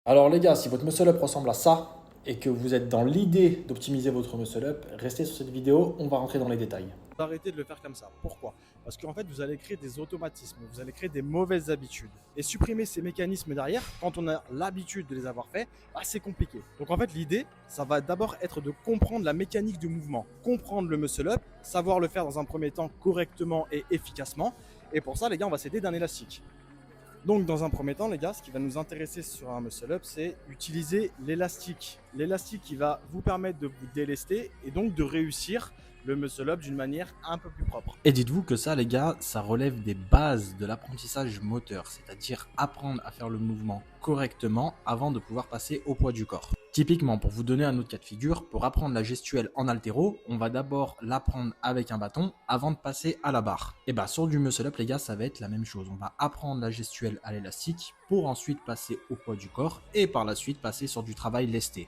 Alors les gars, si votre muscle up ressemble à ça et que vous êtes dans l'idée d'optimiser votre muscle up, restez sur cette vidéo, on va rentrer dans les détails. Arrêtez de le faire comme ça. Pourquoi? Parce qu'en fait, vous allez créer des automatismes, vous allez créer des mauvaises habitudes. Et supprimer ces mécanismes derrière, quand on a l'habitude de les avoir faits, bah, c'est compliqué. Donc en fait, l'idée, ça va d'abord être de comprendre la mécanique du mouvement, comprendre le muscle up, savoir le faire dans un premier temps correctement et efficacement. Et pour ça, les gars, on va s'aider d'un élastique. Donc, dans un premier temps, les gars, ce qui va nous intéresser sur un muscle up, c'est utiliser l'élastique. L'élastique qui va vous permettre de vous délester et donc de réussir le muscle up d'une manière un peu plus propre. Et dites-vous que ça, les gars, ça relève des bases de l'apprentissage moteur, c'est-à-dire apprendre à faire le mouvement correctement avant de pouvoir passer au poids du corps. Typiquement, pour vous donner un autre cas de figure, pour apprendre la gestuelle en haltéro, on va d'abord l'apprendre avec un bâton avant de passer à la barre. Et bah sur du muscle up, les gars, ça va être la même chose. On va apprendre la gestuelle à l'élastique pour ensuite passer au poids du corps et par la suite passer sur du travail lesté.